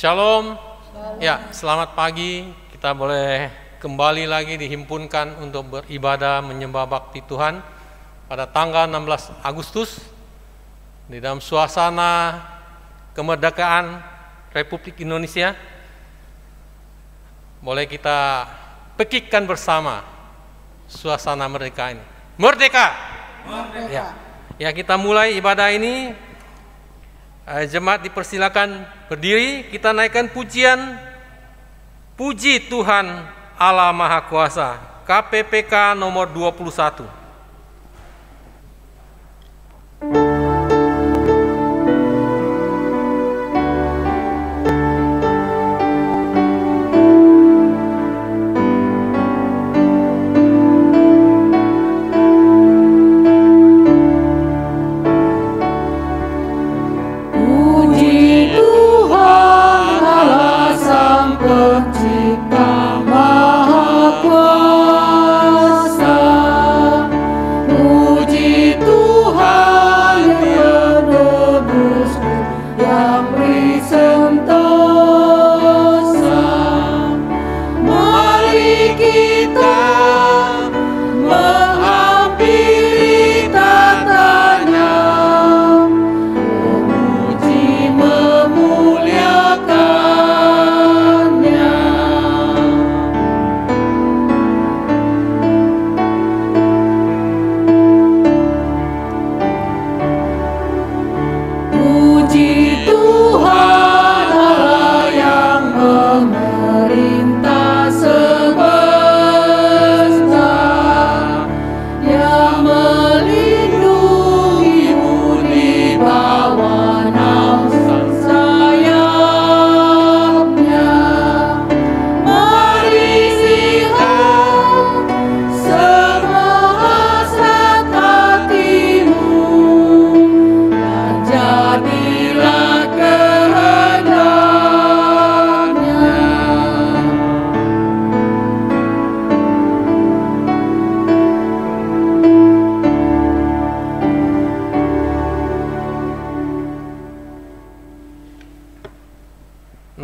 Shalom. Ya, selamat pagi. Kita boleh kembali lagi dihimpunkan untuk beribadah menyembah bakti Tuhan pada tanggal 16 Agustus di dalam suasana kemerdekaan Republik Indonesia. Boleh kita pekikkan bersama suasana merdeka ini. Merdeka! Merdeka! Ya, kita mulai ibadah ini. Jemaat dipersilakan berdiri, kita naikkan pujian Puji Tuhan Allah Maha Kuasa, KPPK nomor 21. Pencipta Maha Kuasa,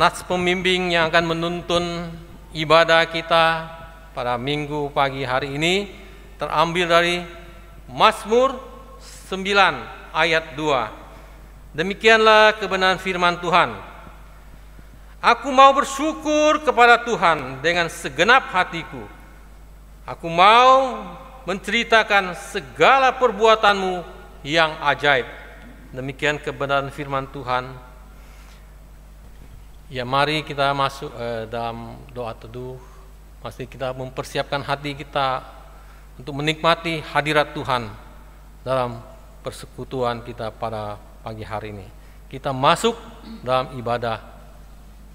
Nats pembimbing yang akan menuntun ibadah kita pada minggu pagi hari ini terambil dari Mazmur 9 ayat 2. Demikianlah kebenaran firman Tuhan. Aku mau bersyukur kepada Tuhan dengan segenap hatiku. Aku mau menceritakan segala perbuatanmu yang ajaib. Demikian kebenaran firman Tuhan. Ya, mari kita masuk dalam doa teduh. Mesti kita mempersiapkan hati kita untuk menikmati hadirat Tuhan dalam persekutuan kita pada pagi hari ini. Kita masuk dalam ibadah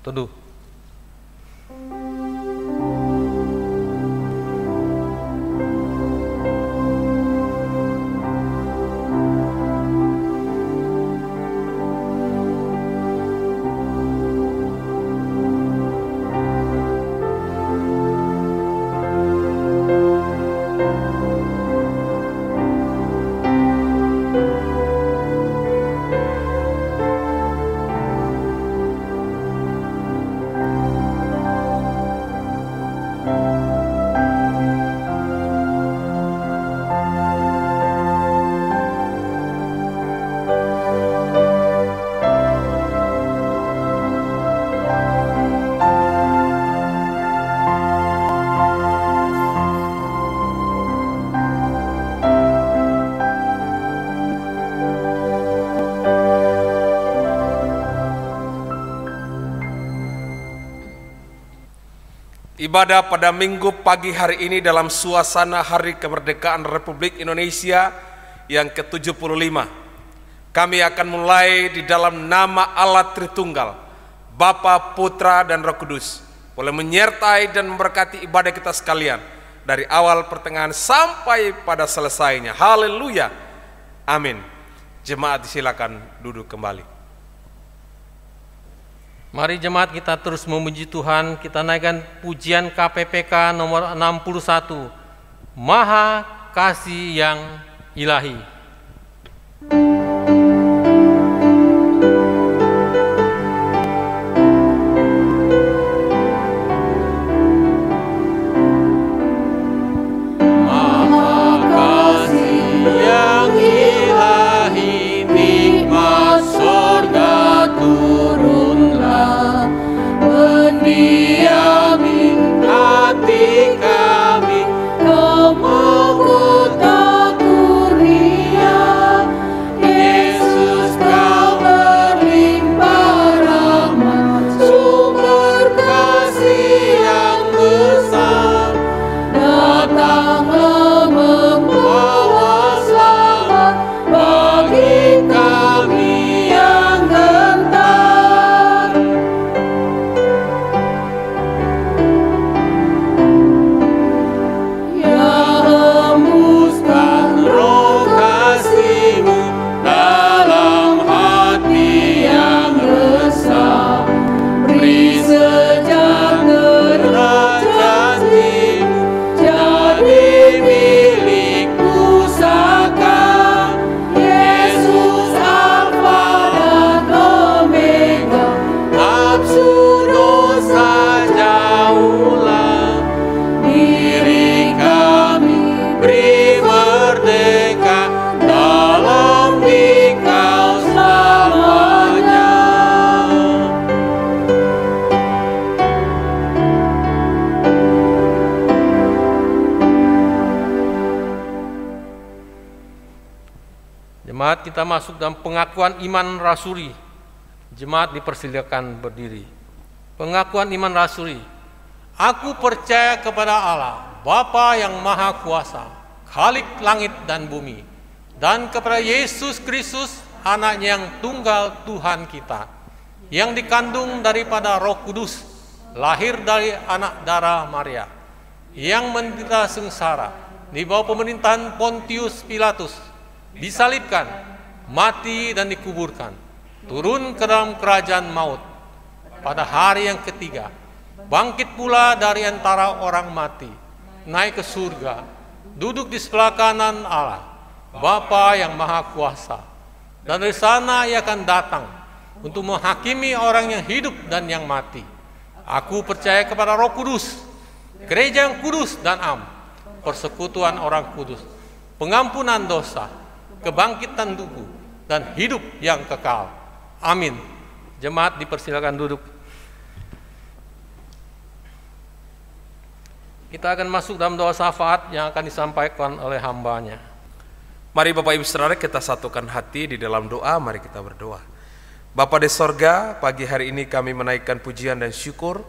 teduh. Ibadah pada minggu pagi hari ini dalam suasana Hari Kemerdekaan Republik Indonesia yang ke-75. Kami akan mulai di dalam nama Allah Tritunggal, Bapa, Putra, dan Roh Kudus. Boleh menyertai dan memberkati ibadah kita sekalian dari awal pertengahan sampai pada selesainya. Haleluya. Amin. Jemaat disilakan duduk kembali. Mari jemaat kita terus memuji Tuhan. Kita naikkan pujian KPPK nomor 61, Maha Kasih yang Ilahi. Jemaat kita masuk dalam pengakuan iman rasuli. Jemaat dipersilakan berdiri. Pengakuan iman rasuli. Aku percaya kepada Allah, Bapa yang Maha Kuasa, Khalik langit dan bumi, dan kepada Yesus Kristus, Anaknya yang tunggal Tuhan kita, yang dikandung daripada Roh Kudus, lahir dari anak darah Maria, yang menderita sengsara di bawah pemerintahan Pontius Pilatus, disalibkan, mati dan dikuburkan, turun ke dalam kerajaan maut, pada hari yang ketiga bangkit pula dari antara orang mati, naik ke surga, duduk di sebelah kanan Allah, Bapa yang Maha Kuasa, dan dari sana ia akan datang untuk menghakimi orang yang hidup dan yang mati. Aku percaya kepada Roh Kudus, gereja yang kudus dan am, persekutuan orang kudus, pengampunan dosa, kebangkitan tubuh, dan hidup yang kekal. Amin. Jemaat dipersilakan duduk. Kita akan masuk dalam doa syafaat yang akan disampaikan oleh hambanya. Mari Bapak Ibu Saudara kita satukan hati di dalam doa, mari kita berdoa. Bapa di sorga, pagi hari ini kami menaikkan pujian dan syukur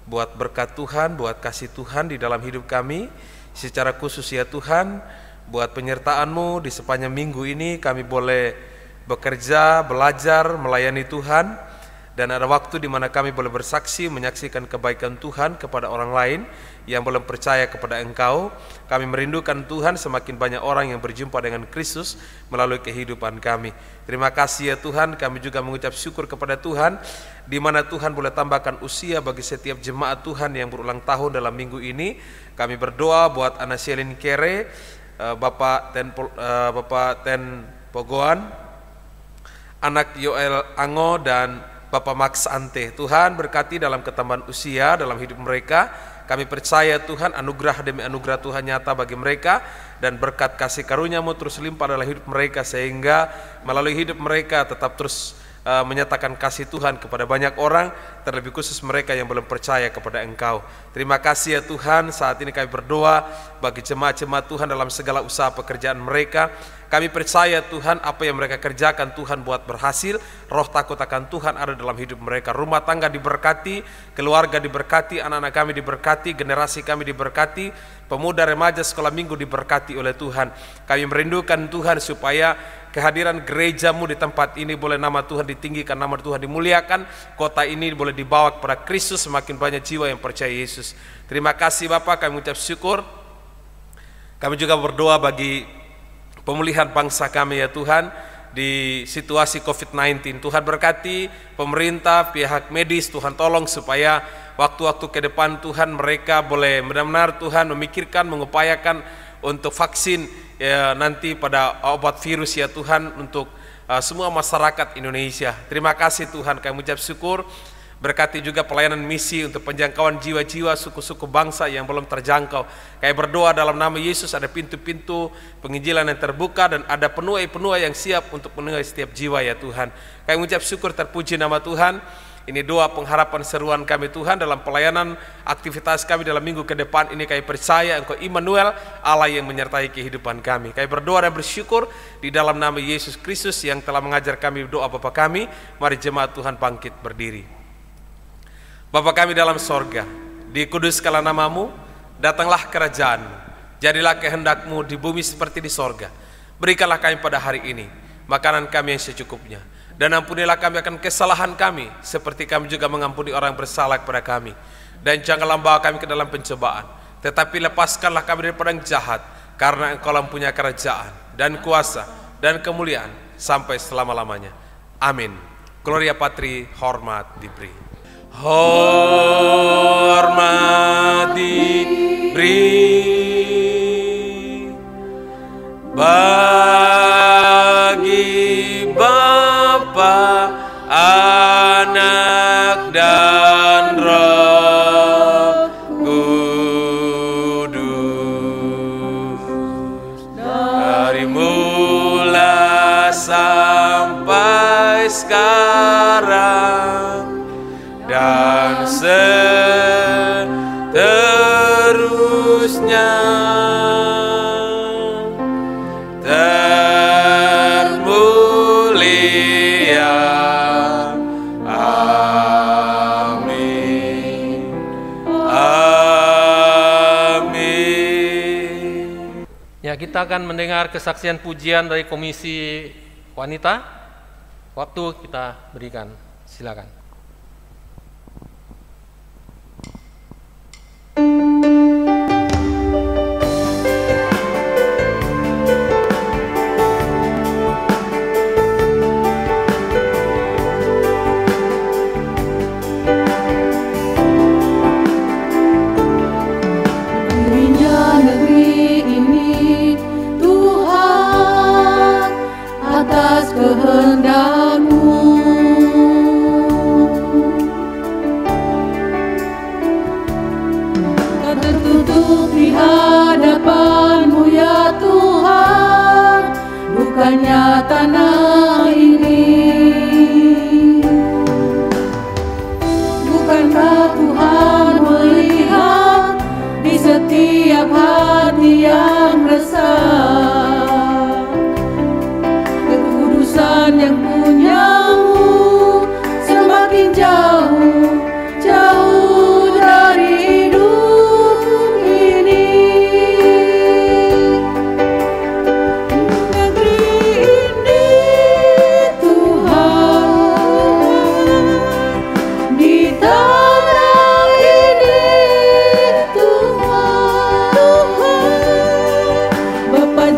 buat berkat Tuhan, buat kasih Tuhan di dalam hidup kami. Secara khusus ya Tuhan, buat penyertaan-Mu di sepanjang minggu ini kami boleh bekerja, belajar, melayani Tuhan. Dan ada waktu di mana kami boleh bersaksi, menyaksikan kebaikan Tuhan kepada orang lain yang belum percaya kepada Engkau. Kami merindukan Tuhan semakin banyak orang yang berjumpa dengan Kristus melalui kehidupan kami. Terima kasih ya Tuhan, kami juga mengucap syukur kepada Tuhan di mana Tuhan boleh tambahkan usia bagi setiap jemaat Tuhan yang berulang tahun dalam minggu ini. Kami berdoa buat Ana Shelin Kere, Bapak Ten Pogoan, anak Yoel Ango, dan Bapak Max Ante. Tuhan berkati dalam ketambahan usia dalam hidup mereka. Kami percaya Tuhan anugerah demi anugerah Tuhan nyata bagi mereka, dan berkat kasih karunia-Mu terus limpah dalam hidup mereka, sehingga melalui hidup mereka tetap terus menyatakan kasih Tuhan kepada banyak orang, terlebih khusus mereka yang belum percaya kepada Engkau. Terima kasih ya Tuhan, saat ini kami berdoa bagi jemaat-jemaat Tuhan dalam segala usaha pekerjaan mereka. Kami percaya Tuhan apa yang mereka kerjakan Tuhan buat berhasil. Roh takut akan Tuhan ada dalam hidup mereka. Rumah tangga diberkati, keluarga diberkati, anak-anak kami diberkati, generasi kami diberkati, pemuda remaja sekolah minggu diberkati oleh Tuhan. Kami merindukan Tuhan supaya kehadiran gereja-Mu di tempat ini boleh nama Tuhan ditinggikan, nama Tuhan dimuliakan, kota ini boleh dibawa kepada Kristus, semakin banyak jiwa yang percaya Yesus. Terima kasih Bapak, kami mengucap syukur. Kami juga berdoa bagi pemulihan bangsa kami ya Tuhan di situasi COVID-19. Tuhan berkati pemerintah, pihak medis, Tuhan tolong supaya waktu-waktu ke depan Tuhan mereka boleh benar-benar Tuhan memikirkan, mengupayakan untuk vaksin ya, nanti pada obat virus ya Tuhan untuk semua masyarakat Indonesia. Terima kasih Tuhan, kami mengucap syukur. Berkati juga pelayanan misi untuk penjangkauan jiwa-jiwa suku-suku bangsa yang belum terjangkau. Kami berdoa dalam nama Yesus ada pintu-pintu penginjilan yang terbuka, dan ada penuai-penuai yang siap untuk menuai setiap jiwa ya Tuhan. Kami mengucap syukur, terpuji nama Tuhan. Ini doa pengharapan seruan kami Tuhan dalam pelayanan aktivitas kami dalam minggu ke depan ini. Kami percaya Engkau Immanuel, Allah yang menyertai kehidupan kami. Kami berdoa dan bersyukur di dalam nama Yesus Kristus yang telah mengajar kami doa Bapa kami. Mari jemaat Tuhan bangkit berdiri. Bapa kami dalam sorga, dikuduskanlah nama-Mu, datanglah kerajaan-Mu, jadilah kehendak-Mu di bumi seperti di sorga. Berikanlah kami pada hari ini makanan kami yang secukupnya, dan ampunilah kami akan kesalahan kami, seperti kami juga mengampuni orang bersalah kepada kami. Dan janganlah bawa kami ke dalam pencobaan, tetapi lepaskanlah kami daripada yang jahat, karena Engkau mempunyai kerajaan dan kuasa dan kemuliaan sampai selama-lamanya. Amin. Gloria Patri, hormat diberi. Hormat diberi bagi Bapa, Anak dan Roh Kudus, dari mula sampai sekarang dan seterusnya, termulia. Amin. Amin. Ya, kita akan mendengar kesaksian pujian dari Komisi Wanita. Waktu kita berikan, silakan. Kehendak-Mu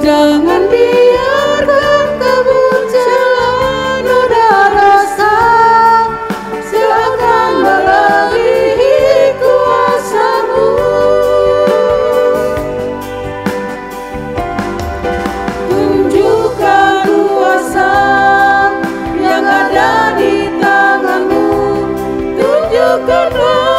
jangan biarkan kemunculan noda rasa seakan melebihi kuasa-Mu. Tunjukkan kuasa yang ada di tangan-Mu, tunjukkanlah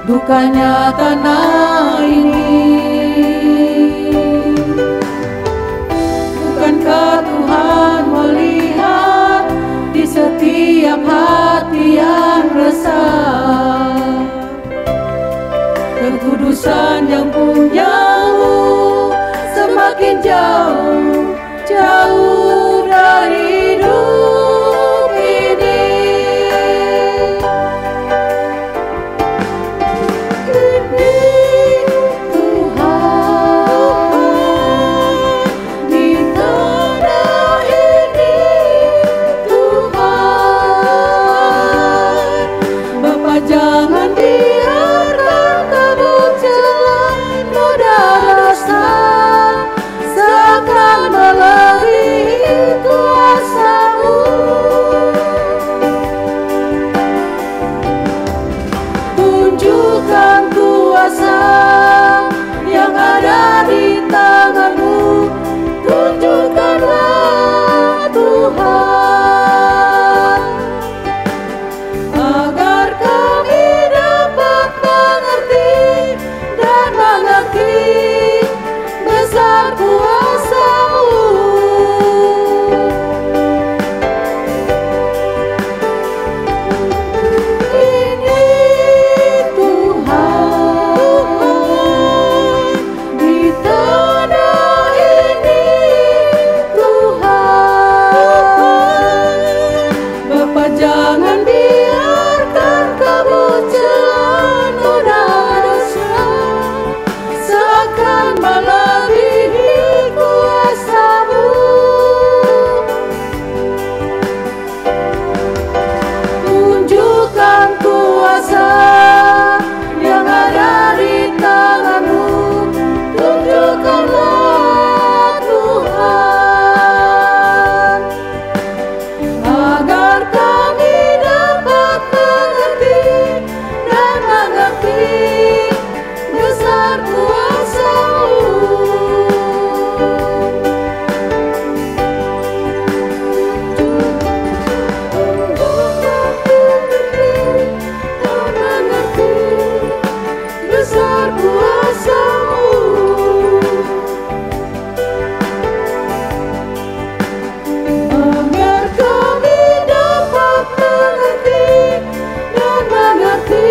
bukannya tanah ini. Bukankah Tuhan melihat di setiap hati yang resah? Kekudusan yang punya-Mu semakin jauh, jauh dari hidup ini. Jangan biarkan kemunculan noda rasa seakan melebihi kuasa-Mu. Tunjukkan kuasa yang ada di tangan-Mu, tunjukkanlah Tuhan. Jangan biarkan kemunculan noda rasa seakan melebihi kuasa-Mu. Tunjukkan kuasa yang ada di tangan-Mu, tunjukkanlah Tuhan, agar kami dapat mengerti dan mengerti besar kuasa-Mu. Tunjukkan mengerti dan mengerti besar kuasa-Mu. Agar kami dapat mengerti dan mengerti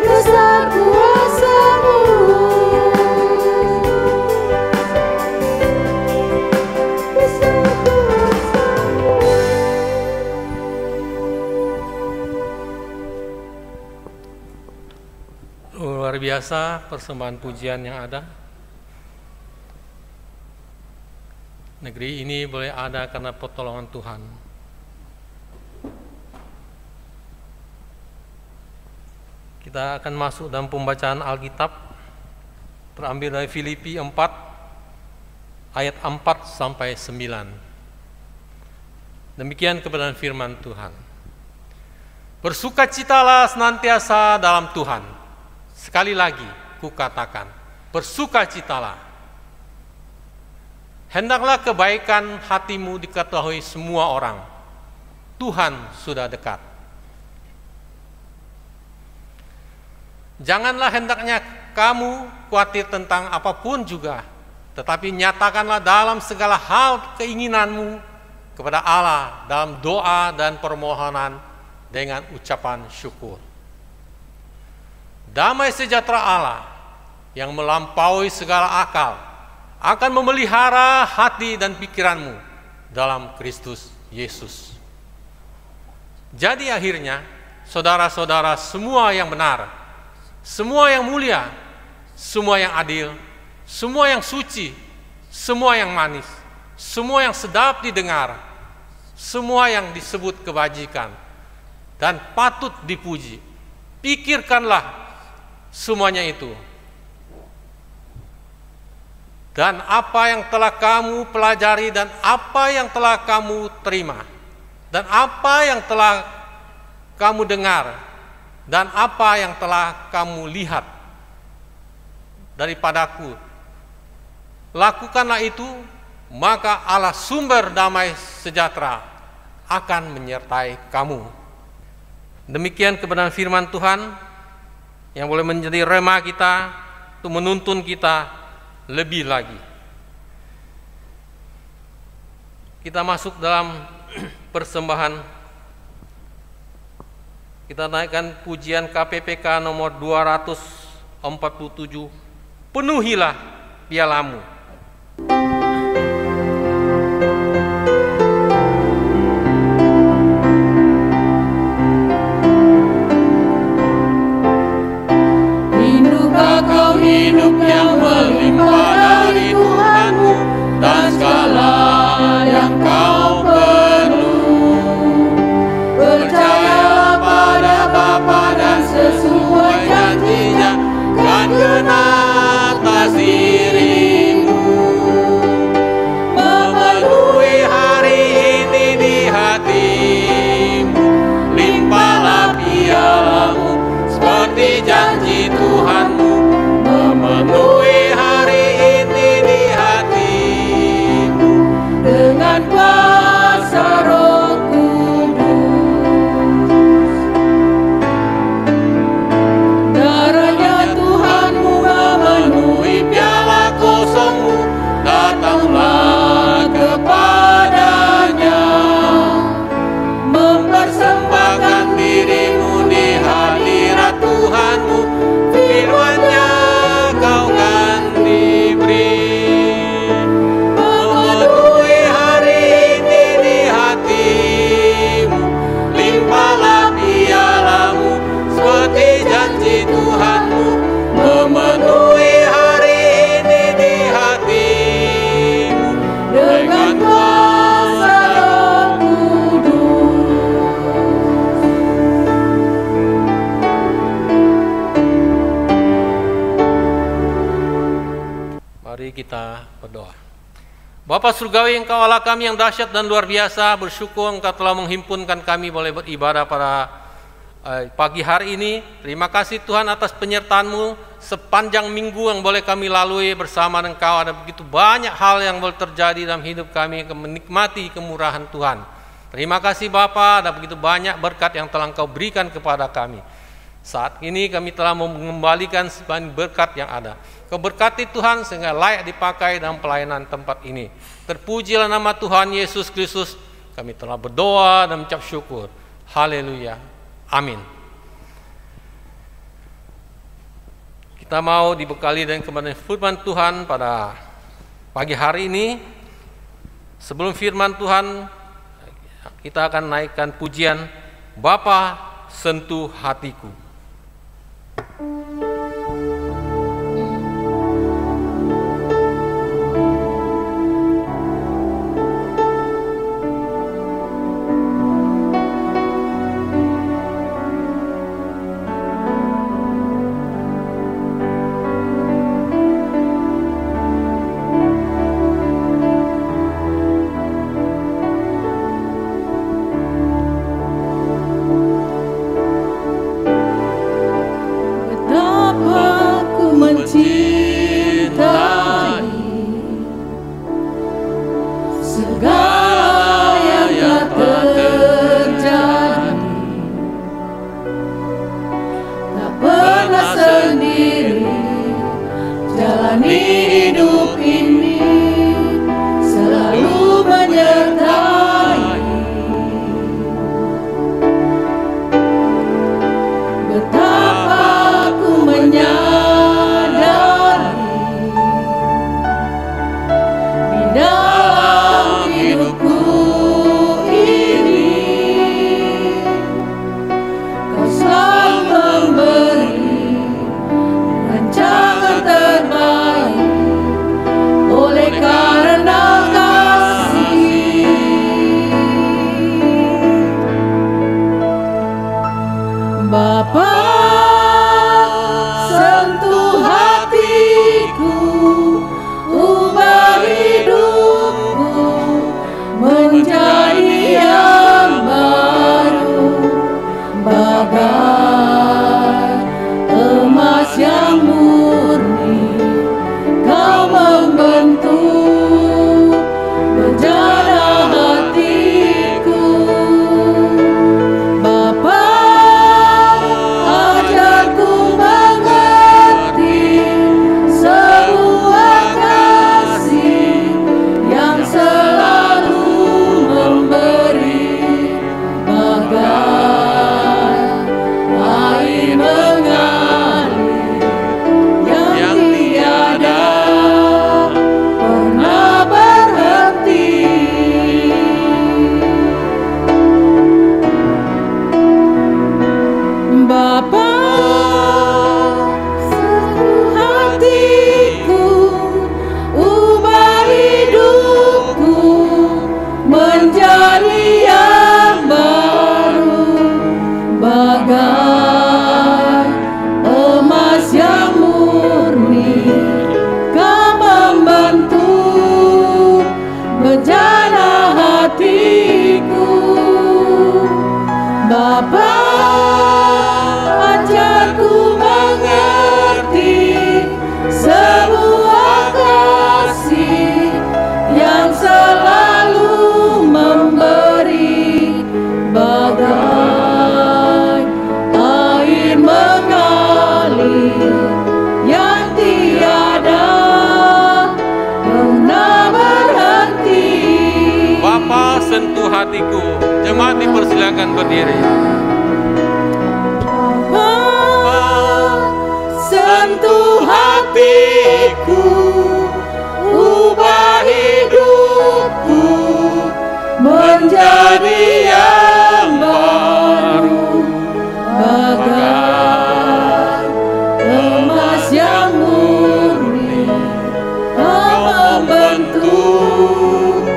besar kuasa-Mu. Besar kuasa-Mu. Luar biasa persembahan pujian yang ada. Negeri ini boleh ada karena pertolongan Tuhan. Kita akan masuk dalam pembacaan Alkitab, terambil dari Filipi 4 ayat 4 sampai 9. Demikian kebenaran firman Tuhan. Bersukacitalah senantiasa dalam Tuhan. Sekali lagi kukatakan, bersukacitalah. Hendaklah kebaikan hatimu diketahui semua orang. Tuhan sudah dekat. Janganlah hendaknya kamu khawatir tentang apapun juga, tetapi nyatakanlah dalam segala hal keinginanmu kepada Allah dalam doa dan permohonan dengan ucapan syukur. Damai sejahtera Allah yang melampaui segala akal akan memelihara hati dan pikiranmu dalam Kristus Yesus. Jadi akhirnya, saudara-saudara, semua yang benar, semua yang mulia, semua yang adil, semua yang suci, semua yang manis, semua yang sedap didengar, semua yang disebut kebajikan dan patut dipuji, pikirkanlah semuanya itu. Dan apa yang telah kamu pelajari dan apa yang telah kamu terima dan apa yang telah kamu dengar dan apa yang telah kamu lihat daripadaku, lakukanlah itu, maka Allah sumber damai sejahtera akan menyertai kamu. Demikian kebenaran firman Tuhan yang boleh menjadi rema kita untuk menuntun kita lebih lagi. Kita masuk dalam persembahan. Kita naikkan pujian KPPK nomor 247, penuhilah pialamu. Hidupkah kau hidup yang melimpah dari Tuhanmu dan segala yang kau perlu. Percayalah pada Bapa dan sesuai janjinya kan genap atas dirimu. Memenuhi hari ini di hatimu, limpahlah pialamu seperti janji Tuhanmu. Memenuhi hari ini di hatimu dengan kuasa Roh Kudus. Darahnya Tuhanmu memenuhi piala kosongmu, datanglah kepadanya, mempersembahkan dirimu di hadirat Tuhanmu, firman-Nya kau kan diberi. Memenuhi hari ini di hatimu, limpahlah pialamu seperti janji Tuhanmu. Memenuhi hari ini di hatimu dengan kuasa Roh Kudus. Mari kita berdoa. Bapa Surgawi, Engkau Allah kami yang dahsyat dan luar biasa, bersyukur Engkau telah menghimpunkan kami boleh beribadah pada pagi hari ini. Terima kasih Tuhan atas penyertaan-Mu sepanjang minggu yang boleh kami lalui bersama Engkau. Ada begitu banyak hal yang boleh terjadi dalam hidup kami, menikmati kemurahan Tuhan. Terima kasih Bapa, ada begitu banyak berkat yang telah Engkau berikan kepada kami. Saat ini kami telah mengembalikan sebanyak berkat yang ada. Kau berkati Tuhan sehingga layak dipakai dalam pelayanan tempat ini. Terpujilah nama Tuhan Yesus Kristus. Kami telah berdoa dan mengucap syukur. Haleluya. Amin. Kita mau dibekali dengan kebenaran firman Tuhan pada pagi hari ini. Sebelum firman Tuhan, kita akan naikkan pujian Bapa sentuh hatiku. Bapa, sentuh hatiku, ubah hidupku menjadi yang baru, bagai emas yang murni. Kau membentuk bejana hatiku. Bapa, ajarku mengerti sebuah kasih yang selalu memberi, bagai air mengalir yang tiada pernah berhenti. Bapa, sentuh hatiku, ubah hidupku menjadi yang baru, bagai emas yang murni. Kau membentuk bejana hatiku. Bapa, ajarku mengerti sebuah kasih yang selalu memberi, bagai air mengalir yang tiada pernah berhenti. Bapa, sentuh hatiku. Jemaat dipersilakan berdiri. Sentuh hatiku, ubah hidupku menjadi yang baru, bagai emas yang murni. Kau membentuk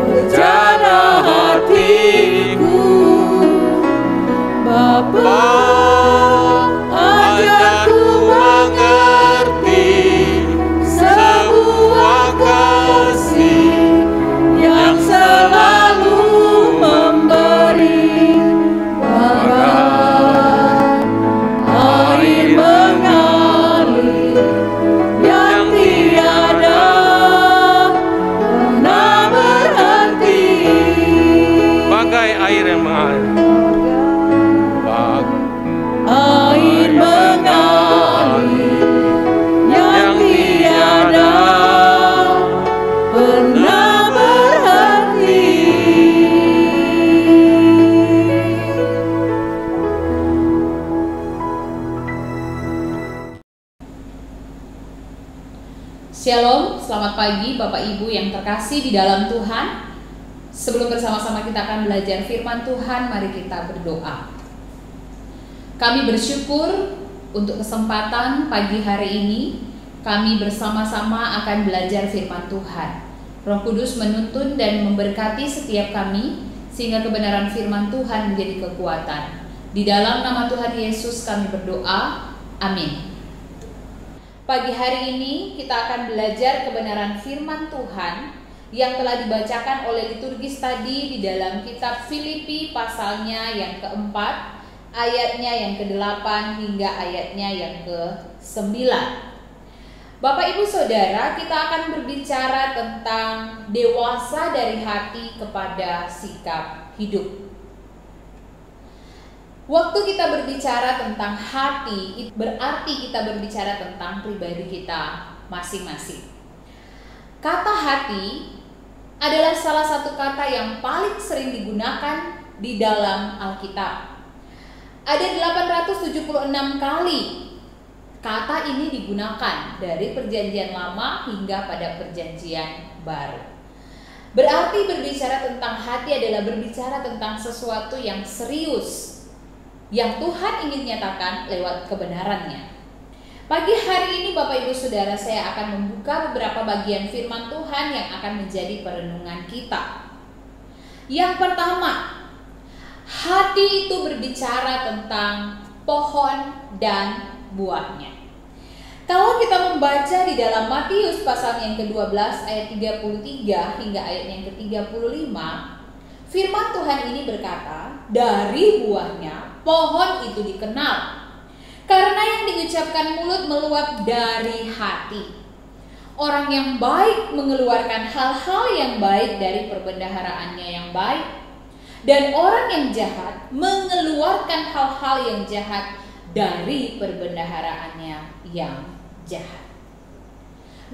bejana hatiku. Bapa, ajarku mengerti sebuah kasih yang selalu memberi, bagai air mengalir yang tiada pernah berhenti. Bagai air yang mengalir. Air mengalir yang tiada pernah berhenti. Shalom, selamat pagi Bapak Ibu yang terkasih di dalam Tuhan. Sebelum bersama-sama kita akan belajar firman Tuhan, mari kita berdoa. Kami bersyukur untuk kesempatan pagi hari ini. Kami bersama-sama akan belajar firman Tuhan. Roh Kudus menuntun dan memberkati setiap kami, sehingga kebenaran firman Tuhan menjadi kekuatan. Di dalam nama Tuhan Yesus kami berdoa. Amin. Pagi hari ini kita akan belajar kebenaran firman Tuhan yang telah dibacakan oleh liturgis tadi di dalam kitab Filipi pasalnya yang keempat, ayatnya yang ke-8 hingga ayatnya yang ke-9. Bapak Ibu Saudara, kita akan berbicara tentang dewasa dari hati kepada sikap hidup. Waktu kita berbicara tentang hati, berarti kita berbicara tentang pribadi kita masing-masing. Kata hati adalah salah satu kata yang paling sering digunakan di dalam Alkitab. Ada 876 kali kata ini digunakan dari Perjanjian Lama hingga pada Perjanjian Baru. Berarti berbicara tentang hati adalah berbicara tentang sesuatu yang serius yang Tuhan ingin nyatakan lewat kebenarannya. Pagi hari ini Bapak Ibu Saudara, saya akan membuka beberapa bagian firman Tuhan yang akan menjadi perenungan kita. Yang pertama, hati itu berbicara tentang pohon dan buahnya. Kalau kita membaca di dalam Matius pasal yang ke-12 ayat 33 hingga ayat yang ke-35, firman Tuhan ini berkata, dari buahnya pohon itu dikenal. Karena yang diucapkan mulut meluap dari hati. Orang yang baik mengeluarkan hal-hal yang baik dari perbendaharaannya yang baik. Dan orang yang jahat mengeluarkan hal-hal yang jahat dari perbendaharaannya yang jahat.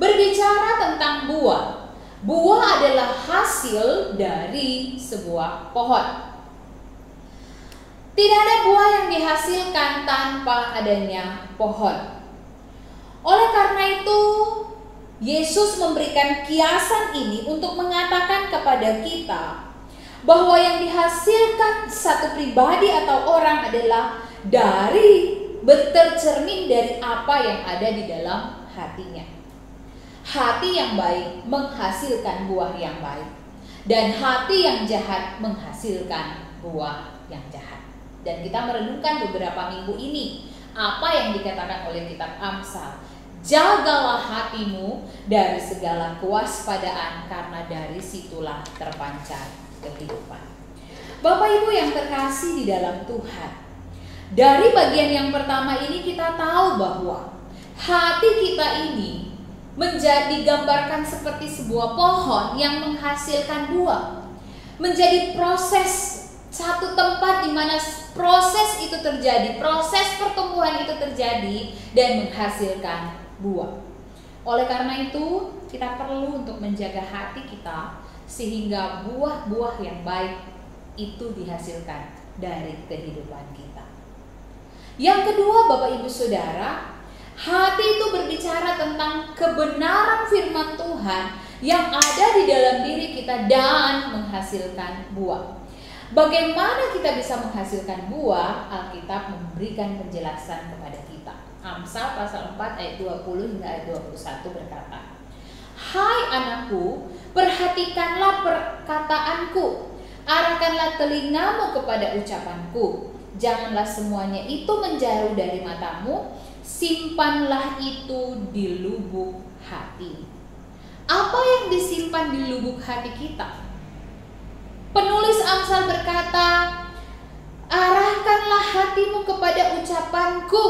Berbicara tentang buah, buah adalah hasil dari sebuah pohon. Tidak ada buah yang dihasilkan tanpa adanya pohon. Oleh karena itu, Yesus memberikan kiasan ini untuk mengatakan kepada kita bahwa yang dihasilkan satu pribadi atau orang adalah bertercermin dari apa yang ada di dalam hatinya. Hati yang baik menghasilkan buah yang baik, dan hati yang jahat menghasilkan buah yang jahat. Dan kita merenungkan beberapa minggu ini apa yang dikatakan oleh kitab Amsal. Jagalah hatimu dari segala kewaspadaan, karena dari situlah terpancar kehidupan. Bapak Ibu yang terkasih di dalam Tuhan, dari bagian yang pertama ini kita tahu bahwa hati kita ini digambarkan seperti sebuah pohon yang menghasilkan buah. Menjadi proses, satu tempat di mana proses itu terjadi, proses pertumbuhan itu terjadi dan menghasilkan buah. Oleh karena itu, kita perlu untuk menjaga hati kita sehingga buah-buah yang baik itu dihasilkan dari kehidupan kita. Yang kedua, Bapak Ibu Saudara, hati itu berbicara tentang kebenaran firman Tuhan yang ada di dalam diri kita dan menghasilkan buah. Bagaimana kita bisa menghasilkan buah? Alkitab memberikan penjelasan kepada kita. Amsal pasal 4 ayat 20 hingga ayat 21 berkata, "Hai anakku, perhatikanlah perkataanku, arahkanlah telingamu kepada ucapanku. Janganlah semuanya itu menjauh dari matamu, simpanlah itu di lubuk hati." Apa yang disimpan di lubuk hati kita? Penulis Amsal berkata, arahkanlah hatimu kepada ucapanku,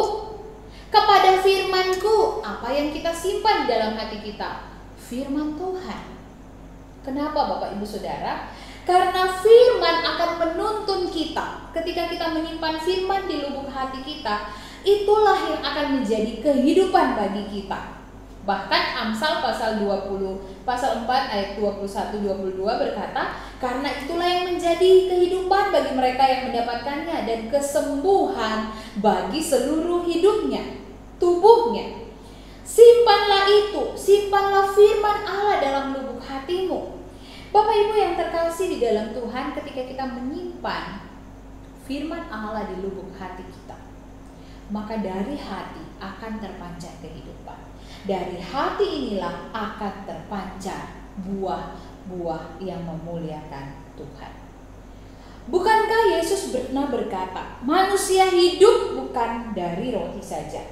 kepada firmanku. Apa yang kita simpan di dalam hati kita? Firman Tuhan. Kenapa Bapak Ibu Saudara? Karena firman akan menuntun kita. Ketika kita menyimpan firman di lubuk hati kita, itulah yang akan menjadi kehidupan bagi kita. Bahkan Amsal pasal 4 ayat 21-22 berkata, karena itulah yang menjadi kehidupan bagi mereka yang mendapatkannya dan kesembuhan bagi seluruh hidupnya, tubuhnya. Simpanlah itu, simpanlah firman Allah dalam lubuk hatimu. Bapak Ibu yang terkasih di dalam Tuhan, ketika kita menyimpan firman Allah di lubuk hati kita, maka dari hati akan terpancar kehidupan. Dari hati inilah akan terpancar buah-buah yang memuliakan Tuhan. Bukankah Yesus pernah berkata, manusia hidup bukan dari roti saja,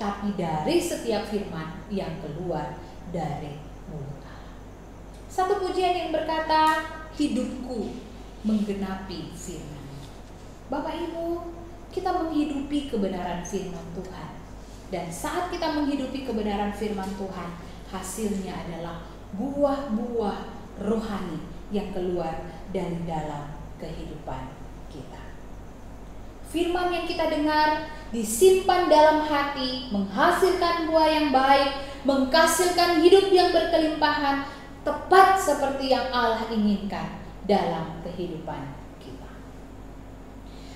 tapi dari setiap firman yang keluar dari mulut Allah. Satu pujian yang berkata, hidupku menggenapi firman. Bapak Ibu, kita menghidupi kebenaran firman Tuhan. Dan saat kita menghidupi kebenaran firman Tuhan, hasilnya adalah buah-buah rohani yang keluar dari dalam kehidupan kita. Firman yang kita dengar disimpan dalam hati, menghasilkan buah yang baik, menghasilkan hidup yang berkelimpahan, tepat seperti yang Allah inginkan dalam kehidupan kita.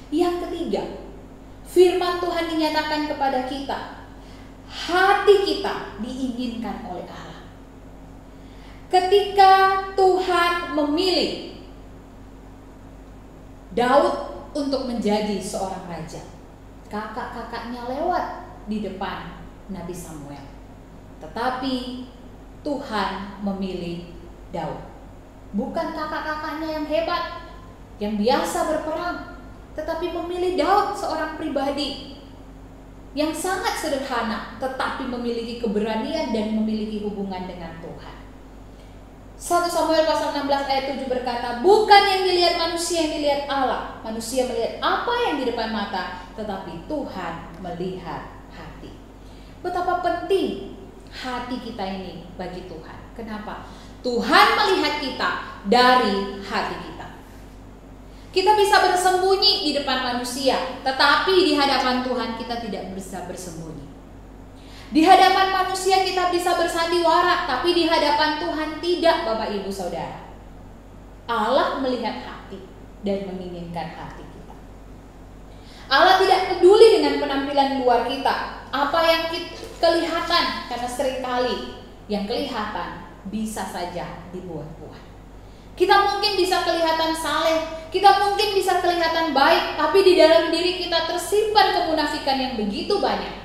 Yang ketiga, firman Tuhan dinyatakan kepada kita. Hati kita diinginkan oleh Allah. Ketika Tuhan memilih Daud untuk menjadi seorang raja, kakak-kakaknya lewat di depan Nabi Samuel. Tetapi Tuhan memilih Daud. Bukan kakak-kakaknya yang hebat, yang biasa berperang, tetapi memilih Daud, seorang pribadi yang sangat sederhana, tetapi memiliki keberanian dan memiliki hubungan dengan Tuhan. 1 Samuel pasal 16 ayat 7 berkata, bukan yang dilihat manusia yang dilihat Allah. Manusia melihat apa yang di depan mata, tetapi Tuhan melihat hati. Betapa penting hati kita ini bagi Tuhan. Kenapa? Tuhan melihat kita dari hati kita. Kita bisa bersembunyi di depan manusia, tetapi di hadapan Tuhan kita tidak bisa bersembunyi. Di hadapan manusia kita bisa bersandiwara, tapi di hadapan Tuhan tidak, Bapak Ibu Saudara. Allah melihat hati dan menginginkan hati kita. Allah tidak peduli dengan penampilan luar kita, apa yang kelihatan, karena seringkali yang kelihatan bisa saja dibuat-buat. Kita mungkin bisa kelihatan saleh, kita mungkin bisa kelihatan baik, tapi di dalam diri kita tersimpan kemunafikan yang begitu banyak.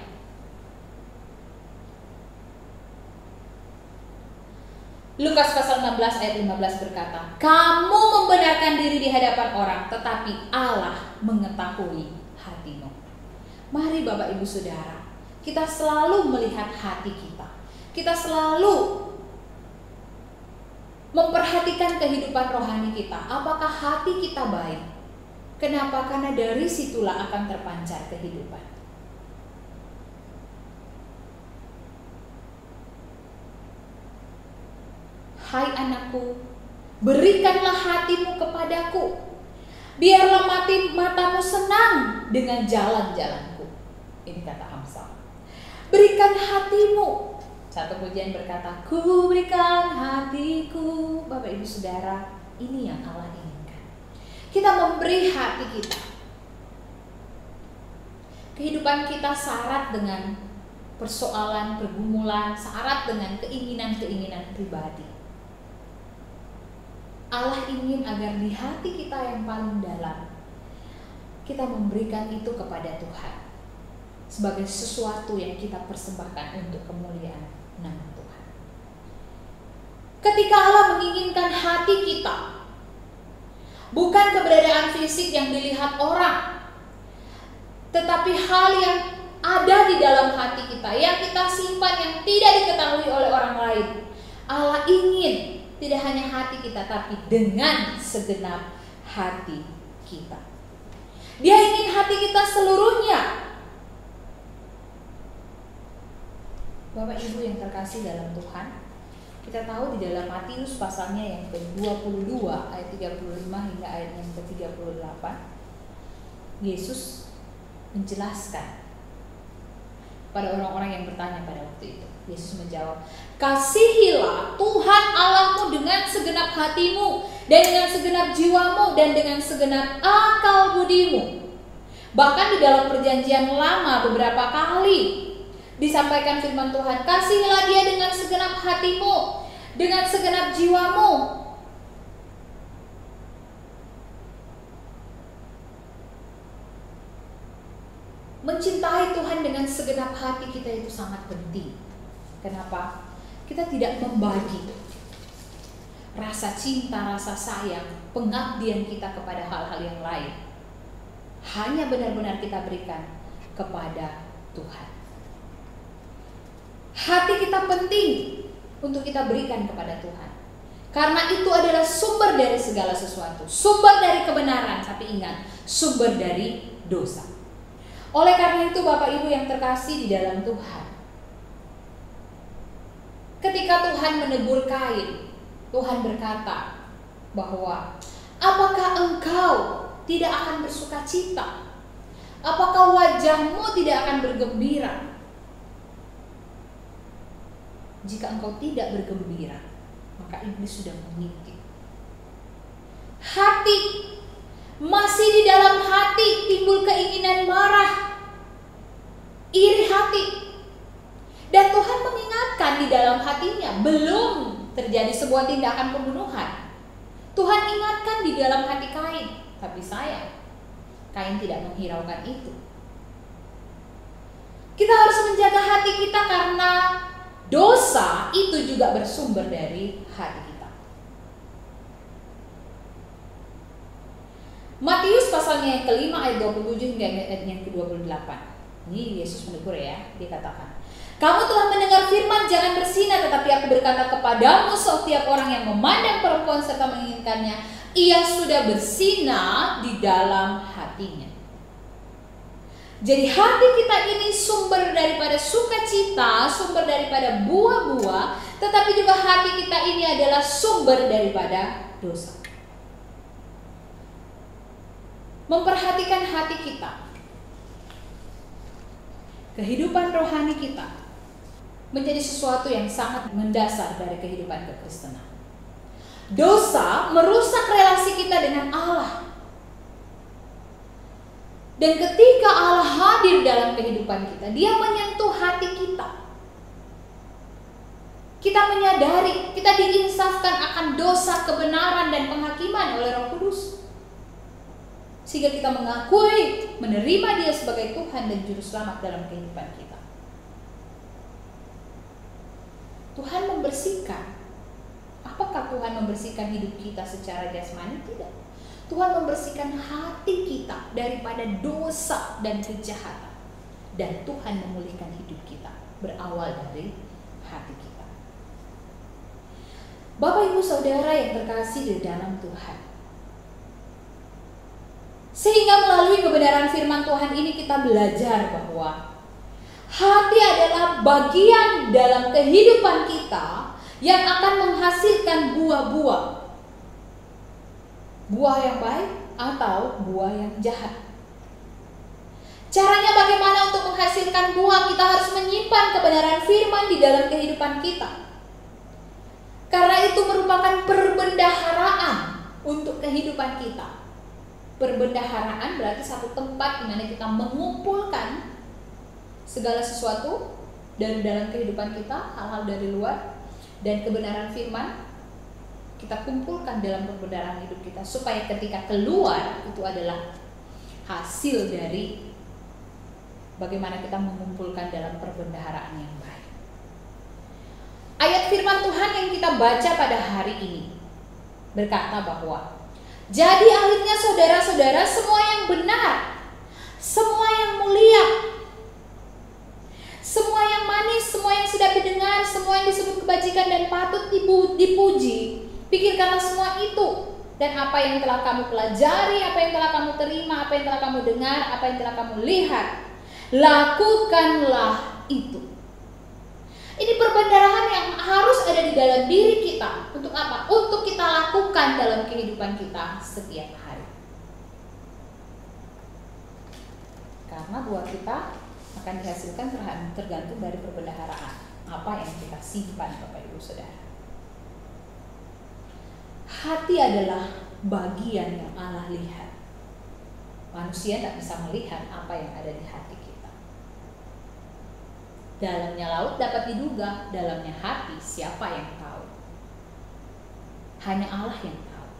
Lukas pasal 16 ayat 15 berkata, kamu membenarkan diri di hadapan orang, tetapi Allah mengetahui hatimu. Mari Bapak Ibu Saudara, kita selalu melihat hati kita. Kita selalu memperhatikan kehidupan rohani kita. Apakah hati kita baik? Kenapa? Karena dari situlah akan terpancar kehidupan. Hai anakku, berikanlah hatimu kepadaku. Biarlah matamu senang dengan jalan-jalanku. Ini kata Amsal. Berikan hatimu. Satu pujian berkata, ku berikan hatiku. Bapak Ibu Saudara, ini yang Allah inginkan. Kita memberi hati kita. Kehidupan kita syarat dengan persoalan, pergumulan, syarat dengan keinginan-keinginan pribadi. Allah ingin agar di hati kita yang paling dalam, kita memberikan itu kepada Tuhan sebagai sesuatu yang kita persembahkan untuk kemuliaan nama Tuhan. Ketika Allah menginginkan hati kita, bukan keberadaan fisik yang dilihat orang, tetapi hal yang ada di dalam hati kita, yang kita simpan, yang tidak diketahui oleh orang lain. Allah ingin tidak hanya hati kita, tapi dengan segenap hati kita. Dia ingin hati kita seluruhnya. Bapak Ibu yang terkasih dalam Tuhan, kita tahu di dalam Matius pasalnya yang ke-22 ayat 35 hingga ayat yang ke-38, Yesus menjelaskan pada orang-orang yang bertanya pada waktu itu. Yesus menjawab, kasihilah Tuhan Allahmu dengan segenap hatimu, dan dengan segenap jiwamu, dan dengan segenap akal budimu. Bahkan di dalam perjanjian lama beberapa kali disampaikan firman Tuhan, kasihilah dia dengan segenap hatimu, dengan segenap jiwamu. Mencintai Tuhan dengan segenap hati kita itu sangat penting. Kenapa? Kita tidak membagi rasa cinta, rasa sayang, pengabdian kita kepada hal-hal yang lain. Hanya benar-benar kita berikan kepada Tuhan. Hati kita penting untuk kita berikan kepada Tuhan. Karena itu adalah sumber dari segala sesuatu. Sumber dari kebenaran, tapi ingat, sumber dari dosa. Oleh karena itu Bapak Ibu yang terkasih di dalam Tuhan, ketika Tuhan menegur Kain, Tuhan berkata bahwa apakah engkau tidak akan bersuka cita? Apakah wajahmu tidak akan bergembira? Jika engkau tidak bergembira, maka iblis sudah mengintip. Hati, masih di dalam hati timbul keinginan marah, iri hati. Dan Tuhan mengingatkan di dalam hatinya, belum terjadi sebuah tindakan pembunuhan. Tuhan ingatkan di dalam hati Kain, tapi sayang, Kain tidak menghiraukan itu. Kita harus menjaga hati kita karena dosa itu juga bersumber dari hati kita. Matius pasalnya yang kelima ayat 27 hingga ayat yang ke-28. Ini Yesus menegur ya, dia katakan, kamu telah mendengar firman jangan berzina, tetapi aku berkata kepadamu, setiap orang yang memandang perempuan serta menginginkannya, ia sudah berzina di dalam hatinya. Jadi hati kita ini sumber daripada sukacita, sumber daripada buah-buah, tetapi juga hati kita ini adalah sumber daripada dosa. Memperhatikan hati kita, kehidupan rohani kita menjadi sesuatu yang sangat mendasar dari kehidupan kekristenan. Dosa merusak relasi kita dengan Allah. Dan ketika Allah hadir dalam kehidupan kita, Dia menyentuh hati kita. Kita menyadari, kita diinsafkan akan dosa, kebenaran, dan penghakiman oleh Roh Kudus. Sehingga kita mengakui, menerima Dia sebagai Tuhan dan Juru Selamat dalam kehidupan kita. Tuhan membersihkan. Apakah Tuhan membersihkan hidup kita secara jasmani? Tidak. Tuhan membersihkan hati kita daripada dosa dan kejahatan. Dan Tuhan memulihkan hidup kita berawal dari hati kita. Bapak Ibu Saudara yang terkasih di dalam Tuhan, sehingga melalui kebenaran firman Tuhan ini kita belajar bahwa hati adalah bagian dalam kehidupan kita yang akan menghasilkan buah-buah. Buah yang baik atau buah yang jahat. Caranya bagaimana untuk menghasilkan buah? Kita harus menyimpan kebenaran firman di dalam kehidupan kita. Karena itu merupakan perbendaharaan untuk kehidupan kita. Perbendaharaan berarti satu tempat di mana kita mengumpulkan segala sesuatu dari dalam kehidupan kita, hal-hal dari luar, dan kebenaran firman kita kumpulkan dalam perbendaharaan hidup kita, supaya ketika keluar itu adalah hasil dari bagaimana kita mengumpulkan dalam perbendaharaan yang baik. Ayat firman Tuhan yang kita baca pada hari ini berkata bahwa jadi akhirnya saudara-saudara, semua yang benar, semua yang mulia, semua yang manis, semua yang sudah didengar, semua yang disebut kebajikan dan patut dipuji, pikirkanlah semua itu. Dan apa yang telah kamu pelajari, apa yang telah kamu terima, apa yang telah kamu dengar, apa yang telah kamu lihat, lakukanlah itu. Ini perbendaharaan yang harus ada di dalam diri kita. Untuk apa? Untuk kita lakukan dalam kehidupan kita setiap hari. Karena buah kita akan dihasilkan tergantung dari perbendaharaan. Apa yang kita simpan, Bapak Ibu Saudara. Hati adalah bagian yang Allah lihat. Manusia tidak bisa melihat apa yang ada di hati kita. Dalamnya laut dapat diduga, dalamnya hati siapa yang tahu? Hanya Allah yang tahu.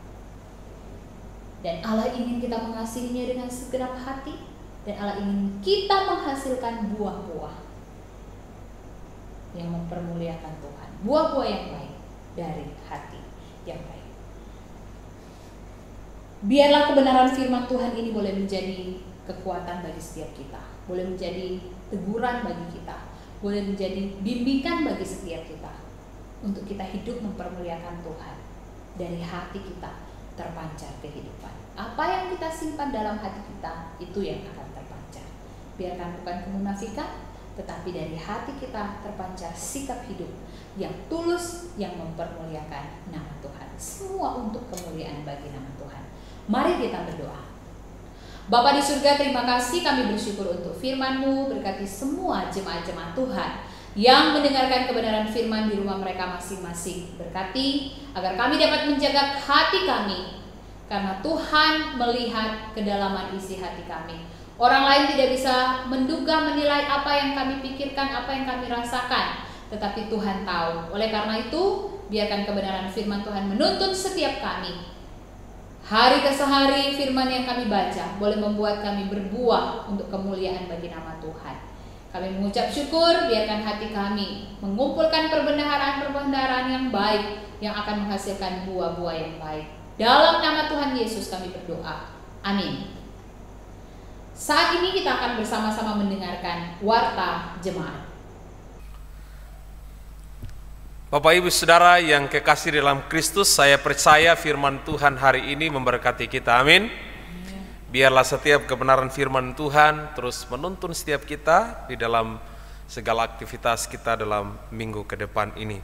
Dan Allah ingin kita mengasihinya dengan segenap hati, dan Allah ingin kita menghasilkan buah-buah yang mempermuliakan Tuhan, buah-buah yang baik dari hati yang baik. Biarlah kebenaran firman Tuhan ini boleh menjadi kekuatan bagi setiap kita, boleh menjadi teguran bagi kita, boleh menjadi bimbingan bagi setiap kita, untuk kita hidup mempermuliakan Tuhan. Dari hati kita terpancar kehidupan. Apa yang kita simpan dalam hati kita, itu yang akan terpancar. Biarkan bukan kemunafikan, tetapi dari hati kita terpancar sikap hidup yang tulus, yang mempermuliakan nama Tuhan. Semua untuk kemuliaan bagi nama Tuhan. Mari kita berdoa. Bapa di surga, terima kasih, kami bersyukur untuk firman-Mu. Berkati semua jemaat-jemaat Tuhan yang mendengarkan kebenaran firman di rumah mereka masing-masing. Berkati agar kami dapat menjaga hati kami, karena Tuhan melihat kedalaman isi hati kami. Orang lain tidak bisa menduga, menilai apa yang kami pikirkan, apa yang kami rasakan, tetapi Tuhan tahu. Oleh karena itu, biarkan kebenaran firman Tuhan menuntun setiap kami. Hari ke hari firman yang kami baca boleh membuat kami berbuah untuk kemuliaan bagi nama Tuhan. Kami mengucap syukur, biarkan hati kami mengumpulkan perbendaharaan-perbendaharaan yang baik, yang akan menghasilkan buah-buah yang baik. Dalam nama Tuhan Yesus kami berdoa. Amin. Saat ini kita akan bersama-sama mendengarkan Warta Jemaat. Bapak Ibu Saudara yang kekasih dalam Kristus, saya percaya firman Tuhan hari ini memberkati kita. Amin. Biarlah setiap kebenaran firman Tuhan terus menuntun setiap kita di dalam segala aktivitas kita dalam minggu ke depan ini.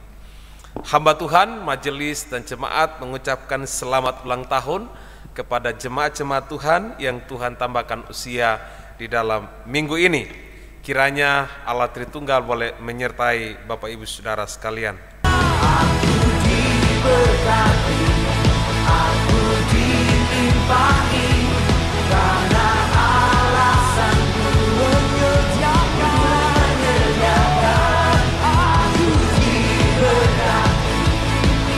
Hamba Tuhan, majelis dan jemaat mengucapkan selamat ulang tahun kepada jemaat-jemaat Tuhan yang Tuhan tambahkan usia di dalam minggu ini. Kiranya Allah Tritunggal boleh menyertai Bapak Ibu Saudara sekalian. Aku diberkati, aku dilimpahi, karena alasanku menyediakan. Aku diberkati,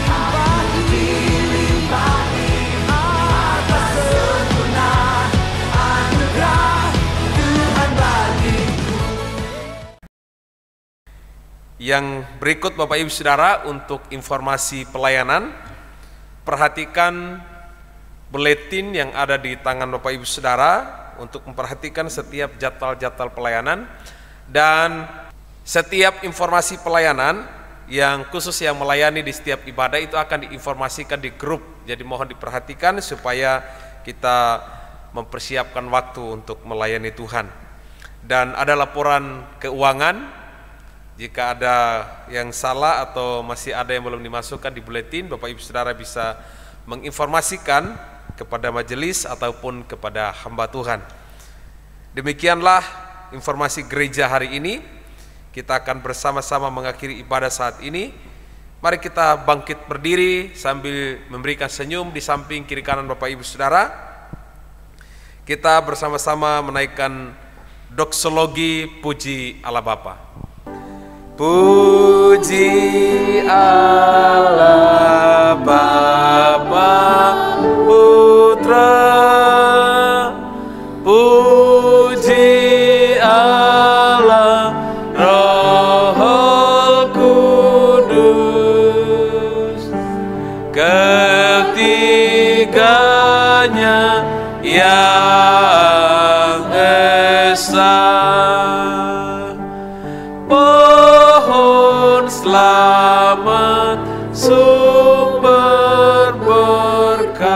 aku dilimpahi, atas sempurna anugerah Tuhan bagiku. Yang berikut Bapak Ibu Saudara untuk informasi pelayanan, perhatikan buletin yang ada di tangan Bapak Ibu Saudara untuk memperhatikan setiap jadwal-jadwal pelayanan dan setiap informasi pelayanan yang khusus yang melayani di setiap ibadah itu akan diinformasikan di grup. Jadi mohon diperhatikan supaya kita mempersiapkan waktu untuk melayani Tuhan. Dan ada laporan keuangan. Jika ada yang salah atau masih ada yang belum dimasukkan di buletin, Bapak Ibu Saudara bisa menginformasikan kepada majelis ataupun kepada hamba Tuhan. Demikianlah informasi gereja hari ini. Kita akan bersama-sama mengakhiri ibadah saat ini. Mari kita bangkit berdiri sambil memberikan senyum di samping kiri kanan Bapak Ibu Saudara. Kita bersama-sama menaikkan doksologi puji Allah Bapa. Puji Allah Bapa Putra, puji Allah Roh Kudus, ketiganya yang esa. Selamat sumber berkah.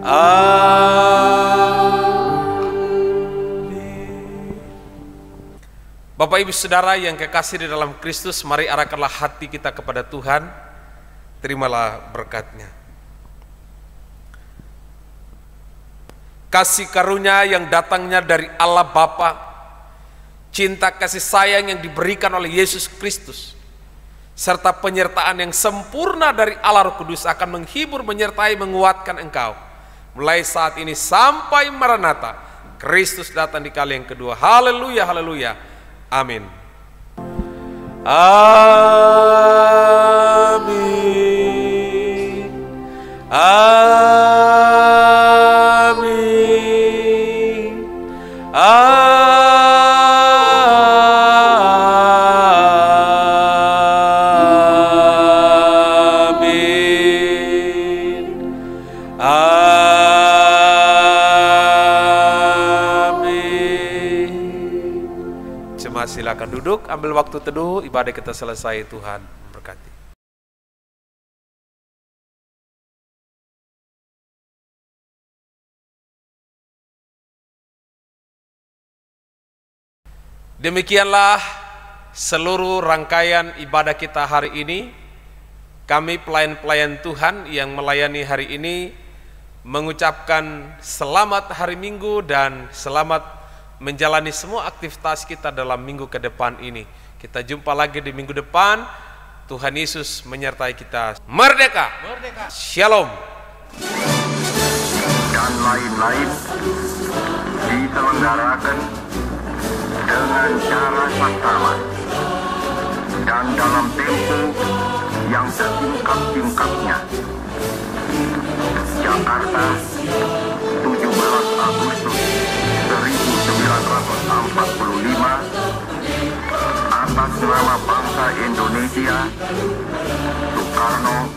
Amin. Bapak Ibu Saudara yang kekasih di dalam Kristus, mari arahkanlah hati kita kepada Tuhan. Terimalah berkat-Nya. Kasih karunia yang datangnya dari Allah Bapa, cinta kasih sayang yang diberikan oleh Yesus Kristus, serta penyertaan yang sempurna dari Allah Roh Kudus akan menghibur, menyertai, menguatkan engkau mulai saat ini sampai Maranatha, Kristus datang di kali yang kedua. Haleluya, haleluya, amin. Amin. Amin. Amin. Silakan duduk, ambil waktu teduh, ibadah kita selesai. Tuhan berkati. Demikianlah seluruh rangkaian ibadah kita hari ini. Kami pelayan-pelayan Tuhan yang melayani hari ini mengucapkan selamat hari Minggu dan selamat menjalani semua aktivitas kita dalam minggu ke depan ini. Kita jumpa lagi di minggu depan. Tuhan Yesus menyertai kita. Merdeka! Merdeka! Shalom! Dan lain-lain diselenggarakan dengan cara saksama dan dalam tempo yang setingkat-tingkatnya. Jakarta, 17 Agustus 1945, atas nama bangsa Indonesia, Soekarno